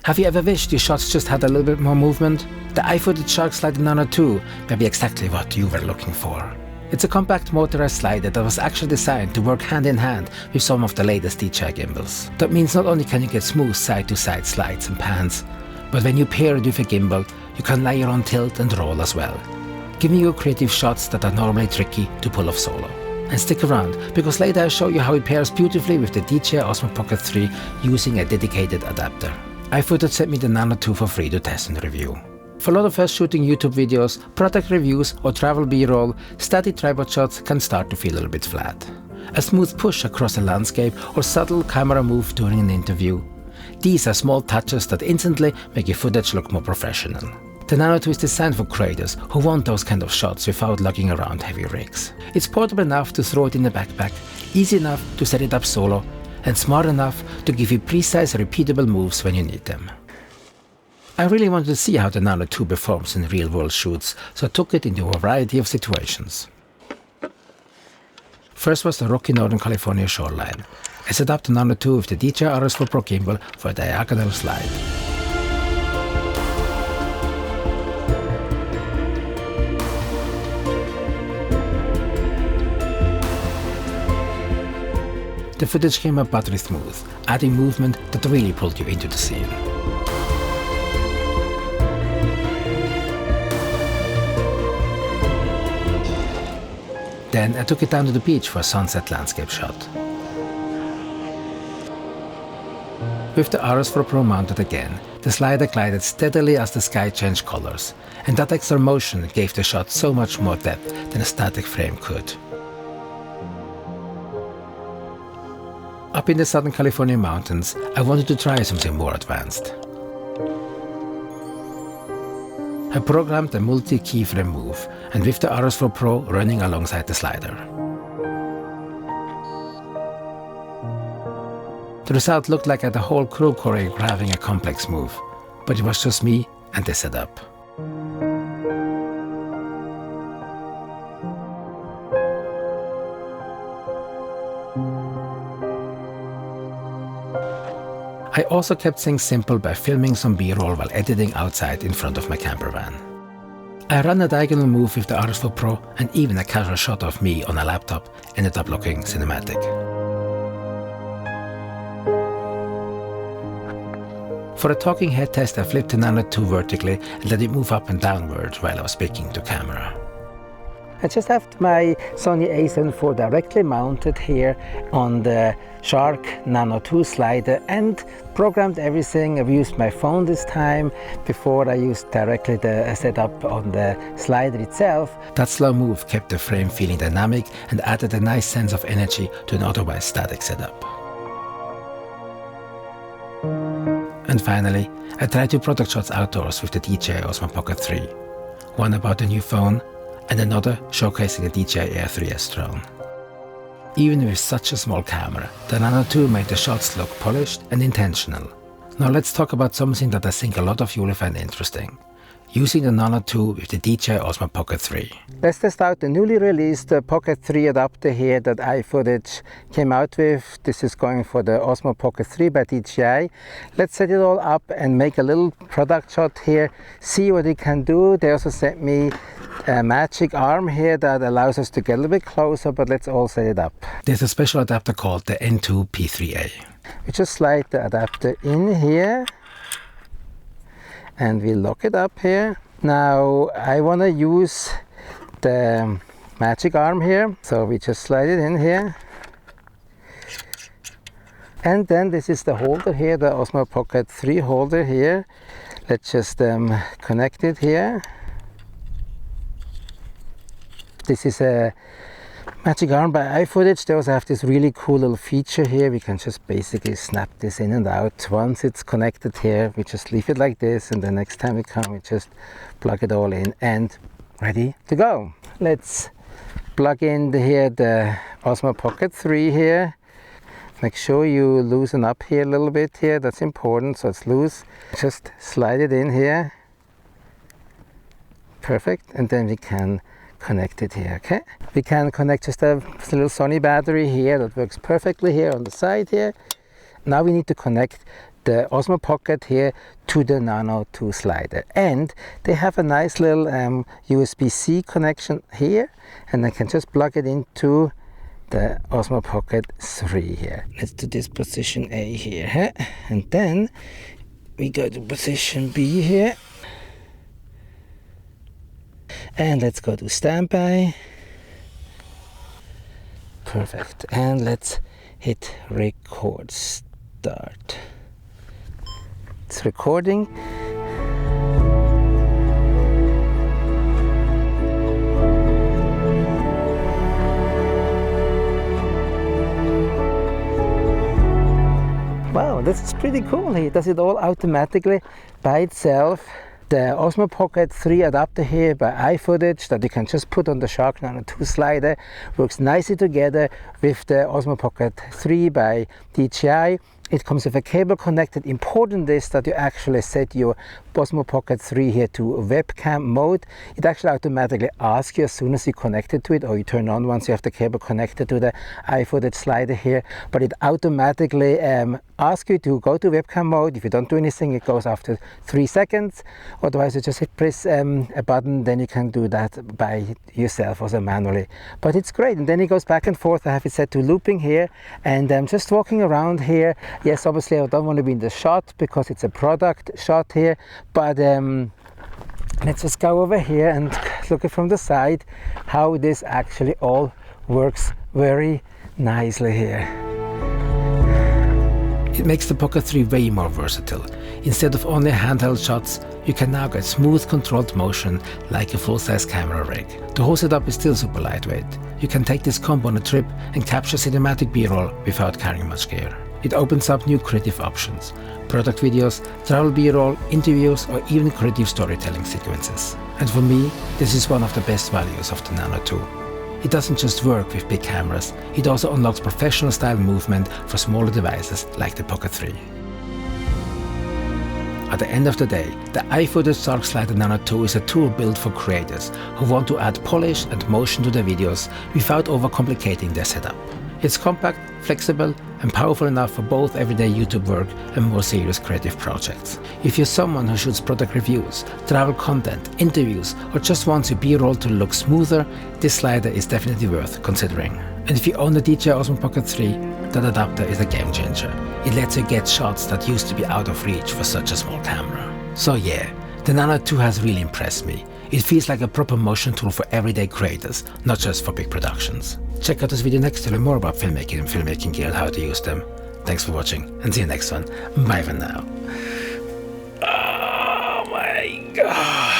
Have you ever wished your shots just had a little bit more movement? The iFootage Shark Slider Nano 2 may be exactly what you were looking for. It's a compact motorized slider that was actually designed to work hand in hand with some of the latest DJI gimbals. That means not only can you get smooth side-to-side slides and pans, but when you pair it with a gimbal, you can layer on tilt and roll as well, giving you creative shots that are normally tricky to pull off solo. And stick around, because later I'll show you how it pairs beautifully with the DJI Osmo Pocket 3 using a dedicated adapter. iFootage sent me the Nano 2 for free to test and review. For a lot of us shooting YouTube videos, product reviews or travel b-roll, static tripod shots can start to feel a little bit flat. A smooth push across a landscape or subtle camera move during an interview. These are small touches that instantly make your footage look more professional. The Nano 2 is designed for creators who want those kind of shots without lugging around heavy rigs. It's portable enough to throw it in the backpack, easy enough to set it up solo, and smart enough to give you precise, repeatable moves when you need them. I really wanted to see how the Nano 2 performs in real-world shoots, so I took it into a variety of situations. First was the rocky Northern California shoreline. I set up the Nano 2 with the DJI RS4 Pro Gimbal for a diagonal slide. The footage came up buttery smooth, adding movement that really pulled you into the scene. Then I took it down to the beach for a sunset landscape shot. With the RS4 Pro mounted again, the slider glided steadily as the sky changed colors, and that extra motion gave the shot so much more depth than a static frame could. Up in the Southern California mountains, I wanted to try something more advanced. I programmed a multi-keyframe move, and with the RS4 Pro running alongside the slider. The result looked like I had the whole crew choreographing a complex move, but it was just me and the setup. I also kept things simple by filming some b-roll while editing outside in front of my camper van. I ran a diagonal move with the RS4 Pro, and even a casual shot of me on a laptop ended up looking cinematic. For a talking head test, I flipped the Nano 2 vertically and let it move up and downward while I was speaking to camera. I just have my Sony a7 IV directly mounted here on the Shark Nano 2 slider and programmed everything. I've used my phone this time. Before I used directly the setup on the slider itself. That slow move kept the frame feeling dynamic and added a nice sense of energy to an otherwise static setup. And finally, I tried 2 product shots outdoors with the DJI Osmo Pocket 3. One about the new phone, and another showcasing the DJI Air 3S drone. Even with such a small camera, the Nano 2 made the shots look polished and intentional. Now let's talk about something that I think a lot of you will find interesting. Using the Nano 2 with the DJI Osmo Pocket 3. Let's test out the newly released Pocket 3 adapter here that iFootage came out with. This is going for the Osmo Pocket 3 by DJI. Let's set it all up and make a little product shot here, see what it can do. They also sent me a magic arm here that allows us to get a little bit closer, but let's all set it up. There's a special adapter called the N2 P3A. We just slide the adapter in here and we lock it up here. Now I want to use the magic arm here, so we just slide it in here. And then this is the holder here, the Osmo Pocket 3 holder here. Let's just connect it here. This is a magic arm by iFootage. They also have this really cool little feature here. We can just basically snap this in and out. Once it's connected here, we just leave it like this, and the next time we come, we just plug it all in and ready to go. Let's plug in the Osmo Pocket 3 here. Make sure you loosen up here a little bit here. That's important, so it's loose. Just slide it in here. Perfect, and then we can connect it here, okay? We can connect just a little Sony battery here that works perfectly here on the side here. Now we need to connect the Osmo Pocket here to the Nano 2 slider, and they have a nice little USB-C connection here, and I can just plug it into the Osmo Pocket 3 here. Let's do this position A here, and then we go to position B here, and let's go to standby. Perfect, and let's hit record start. It's recording. Wow, this is pretty cool. He does it all automatically by itself. The Osmo Pocket 3 adapter here by iFootage that you can just put on the Shark Nano 2 slider works nicely together with the Osmo Pocket 3 by DJI. It comes with a cable connected. Important is that you actually set your Osmo Pocket 3 here to webcam mode. It actually automatically asks you as soon as you connect it to it, or you turn on once you have the cable connected to the iFootage slider here, but it automatically asks you to go to webcam mode. If you don't do anything, it goes after 3 seconds. Otherwise, you just press a button, then you can do that by yourself also manually. But it's great, and then it goes back and forth. I have it set to looping here, and I'm just walking around here. Yes, obviously I don't want to be in the shot because it's a product shot here, but let's just go over here and look at from the side how this actually all works very nicely here. It makes the Pocket 3 way more versatile. Instead of only handheld shots, you can now get smooth controlled motion like a full-size camera rig. The whole setup is still super lightweight. You can take this combo on a trip and capture cinematic B-roll without carrying much gear. It opens up new creative options, product videos, travel B-roll, interviews, or even creative storytelling sequences. And for me, this is one of the best values of the Nano 2. It doesn't just work with big cameras, it also unlocks professional style movement for smaller devices like the Pocket 3. At the end of the day, the iFootage Shark Slider Nano 2 is a tool built for creators who want to add polish and motion to their videos without overcomplicating their setup. It's compact, flexible, and powerful enough for both everyday YouTube work and more serious creative projects. If you're someone who shoots product reviews, travel content, interviews, or just wants your B-roll to look smoother, this slider is definitely worth considering. And if you own the DJI Osmo Pocket 3, that adapter is a game changer. It lets you get shots that used to be out of reach for such a small camera. So yeah, the Nano 2 has really impressed me. It feels like a proper motion tool for everyday creators, not just for big productions. Check out this video next to learn more about filmmaking and filmmaking gear and how to use them. Thanks for watching, and see you next one. Bye for now. Oh my god.